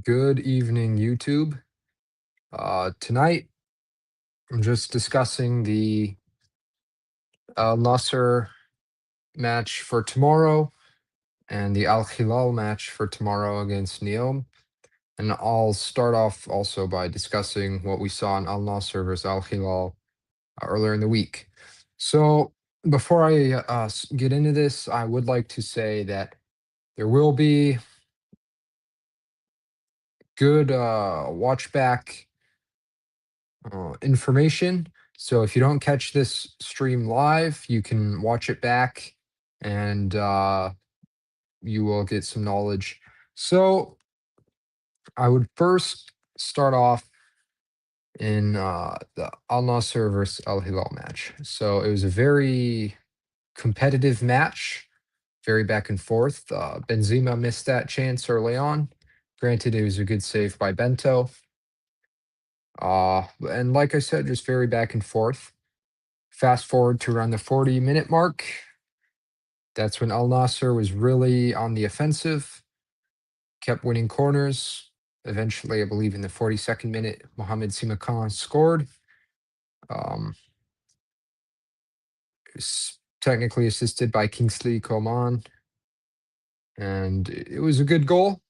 Good evening, YouTube. Tonight, I'm just discussing the Nassr match for tomorrow and the Al Hilal match for tomorrow against Neom. And I'll start off also by discussing what we saw in Al Nassr versus Al Hilal earlier in the week. So, before I get into this, I would like to say that there will be good watch back information. So if you don't catch this stream live, you can watch it back and you will get some knowledge. So I would first start off in the Al Nassr versus Al Hilal match. So it was a very competitive match, very back and forth. Benzema missed that chance early on. Granted, it was a good save by Bento. And like I said, just very back and forth. Fast forward to around the 40-minute mark. That's when Al Nassr was really on the offensive, kept winning corners. Eventually, I believe in the 42nd minute, Mohamed Simakan scored. Technically assisted by Kingsley Coman. And it was a good goal.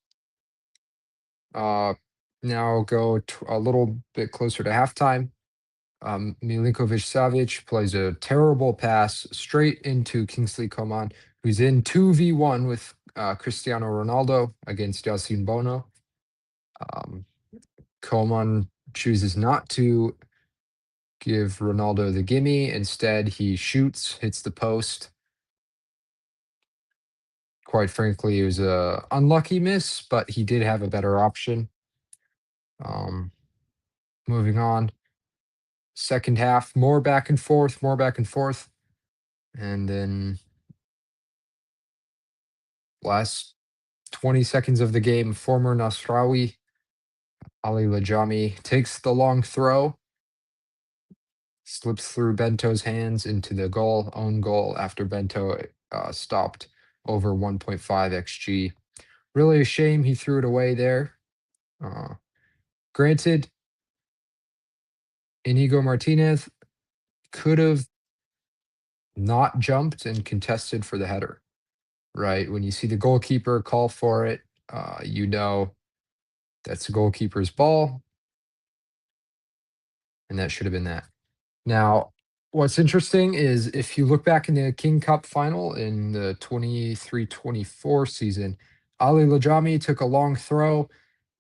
Now go a little bit closer to halftime. Milinkovic-Savic plays a terrible pass straight into Kingsley Coman, who's in 2v1 with Cristiano Ronaldo against Yassine Bono. Coman chooses not to give Ronaldo the gimme. Instead, he shoots, hits the post. Quite frankly, it was a unlucky miss, but he did have a better option. Moving on. Second half, more back and forth, more back and forth. And then last 20 seconds of the game, former Nasrawi Ali Lajami takes the long throw, slips through Bento's hands into the goal, own goal, after Bento stopped over 1.5 xG. Really a shame he threw it away there. Granted, Inigo Martinez could have not jumped and contested for the header, right? When you see the goalkeeper call for it, you know that's the goalkeeper's ball, and that should have been that. Now, what's interesting is if you look back in the King Cup final in the 23-24 season, Ali Lajami took a long throw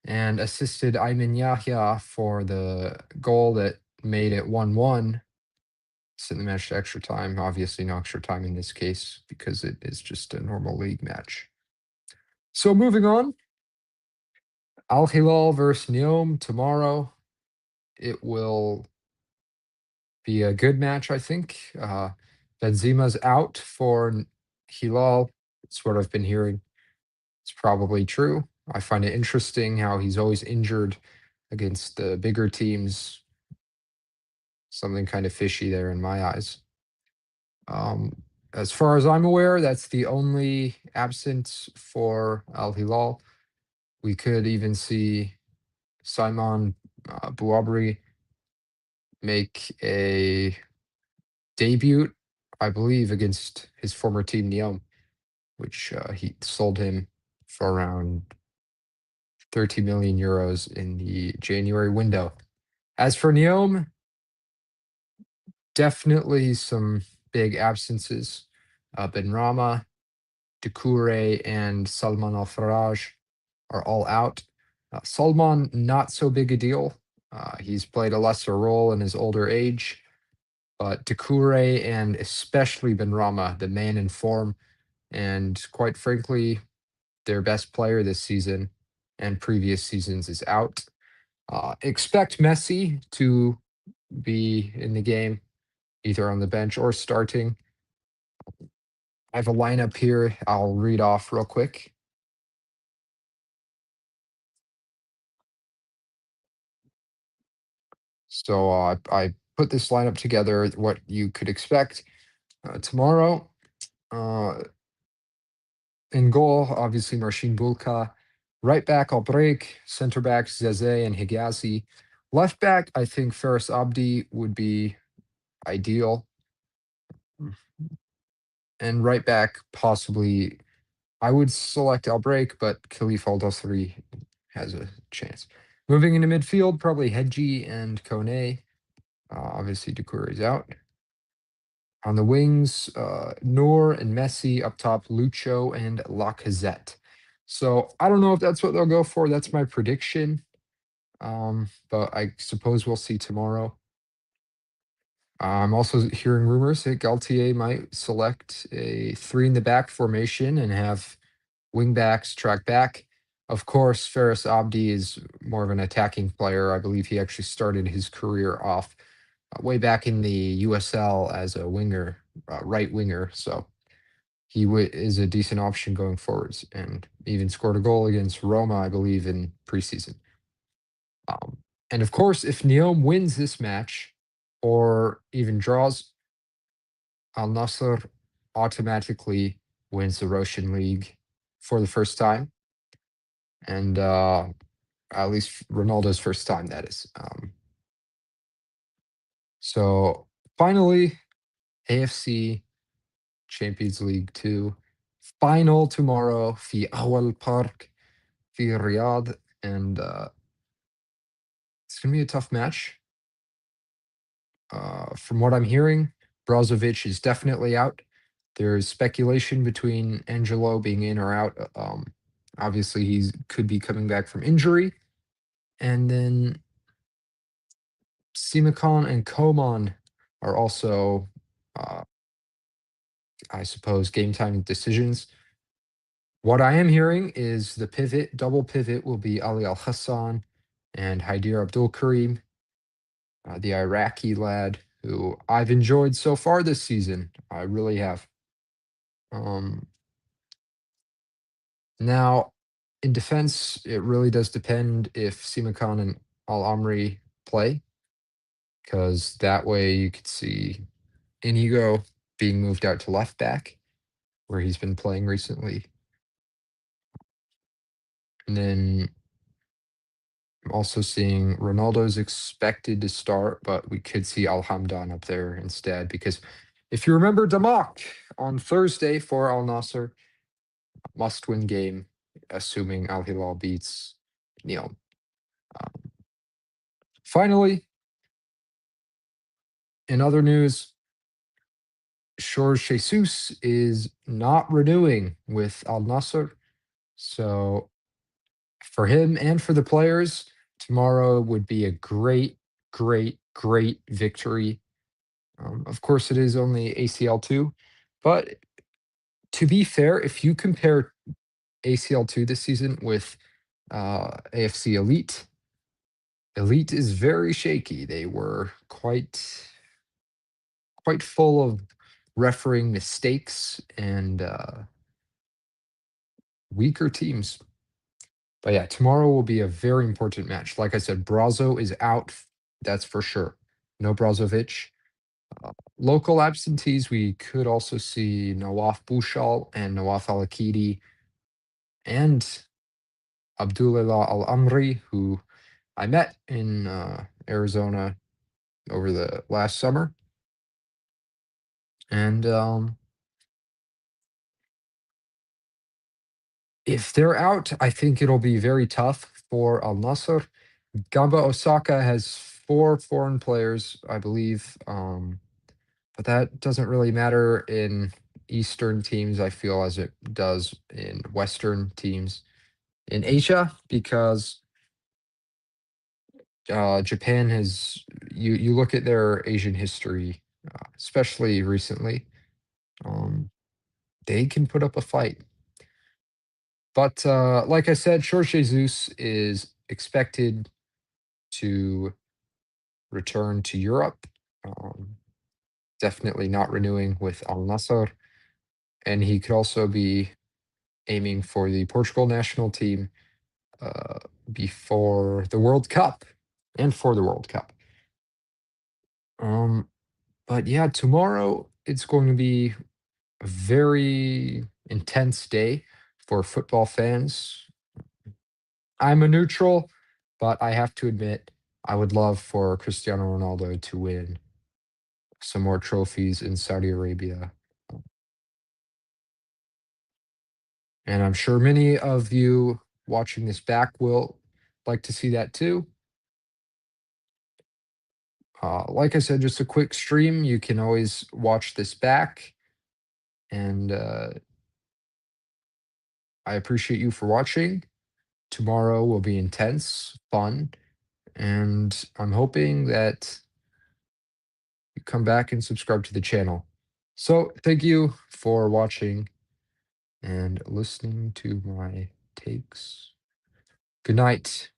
and assisted Ayman Yahya for the goal that made it 1-1. Sent the match to extra time. Obviously, no extra time in this case because it is just a normal league match. So moving on, Al Hilal versus Neom tomorrow. It will be a good match, I think. Benzema's out for Hilal. It's what I've been hearing. It's probably true. I find it interesting how he's always injured against the bigger teams. Something kind of fishy there in my eyes. As far as I'm aware, that's the only absence for Al Hilal. We could even see Simon Bouabri make a debut, I believe, against his former team Neom, which he sold him for around 30 million euros in the January window. As for Neom, definitely some big absences. Benrahma, Doucouré, and Salman Al-Faraj are all out. Salman, not so big a deal. He's played a lesser role in his older age. But Doucouré and especially Benrahma, the man in form, and quite frankly, their best player this season and previous seasons is out. Expect Messi to be in the game, either on the bench or starting. I have a lineup here I'll read off real quick. So I put this lineup together, what you could expect tomorrow. In goal, obviously Marcin Bulka. Right back, I'll break. Center back, Zeze and Higazi. Left back, I think Faris Abdi would be ideal. And right back, possibly, I would select Albrecht, but Khalif Al Dosri has a chance. Moving into midfield, probably Hedgie and Kone. Obviously, Doucouré is out. On the wings, Noor and Messi. Up top, Lucho and Lacazette. So I don't know if that's what they'll go for. That's my prediction. But I suppose we'll see tomorrow. I'm also hearing rumors that Galtier might select a three in the back formation and have wing backs track back. Of course, Faris Abdi is more of an attacking player. I believe he actually started his career off way back in the USL as a winger, right winger. So he is a decent option going forwards, and even scored a goal against Roma, I believe, in preseason. Um, and of course, if Neom wins this match or even draws, Al Nassr automatically wins the Russian league for the first time, and at least Ronaldo's first time, that is. So finally, AFC Champions League 2 final tomorrow في أول Park في Riyadh, and it's gonna be a tough match. From what I'm hearing, Brozovic is definitely out. There's speculation between Angelo being in or out. Obviously, he could be coming back from injury. And then Simakon and Koman are also, uh, I suppose, game time decisions. What I am hearing is the pivot, double pivot, will be Ali Al Hassan and Haidir Abdul Karim, the Iraqi lad who I've enjoyed so far this season. I really have. Um, Now, in defense, it really does depend if Simakan and Al Amri play, because that way you could see Inigo being moved out to left back, where he's been playing recently. And then I'm also seeing Ronaldo's expected to start, but we could see Al Hamdan up there instead, because if you remember Damak on Thursday for Al Nasser, must win game, assuming Al Hilal beats Neom. Finally, in other news, Jorge Jesus is not renewing with Al Nassr. So for him and for the players, tomorrow would be a great, great, great victory. Of course, it is only ACL2, but to be fair, if you compare ACL2 this season with AFC Elite, Elite is very shaky. They were quite full of refereeing mistakes and weaker teams. But yeah, tomorrow will be a very important match. Like I said, Brazo is out. That's for sure. No Brazovic. Local absentees, we could also see Nawaf Bouchal and Nawaf Al Akidi and Abdullah Al Amri, who I met in Arizona over the last summer. And if they're out, I think it'll be very tough for Al Nassr. Gamba Osaka has 4 foreign players, I believe, but that doesn't really matter in Eastern teams, I feel, as it does in Western teams in Asia, because Japan has you look at their Asian history, especially recently, um, they can put up a fight. But like I said, Jorge Jesus is expected to return to Europe. Um, Definitely not renewing with Al Nassr. And he could also be aiming for the Portugal national team uh, before the World Cup and for the World Cup. Um, but yeah, tomorrow it's going to be a very intense day. for football fans. I'm a neutral, but I have to admit, I would love for Cristiano Ronaldo to win some more trophies in Saudi Arabia. And I'm sure many of you watching this back will like to see that too. Like I said, just a quick stream. You can always watch this back. And I appreciate you for watching. Tomorrow will be intense, fun, and I'm hoping that you come back and subscribe to the channel. So, thank you for watching and listening to my takes. Good night.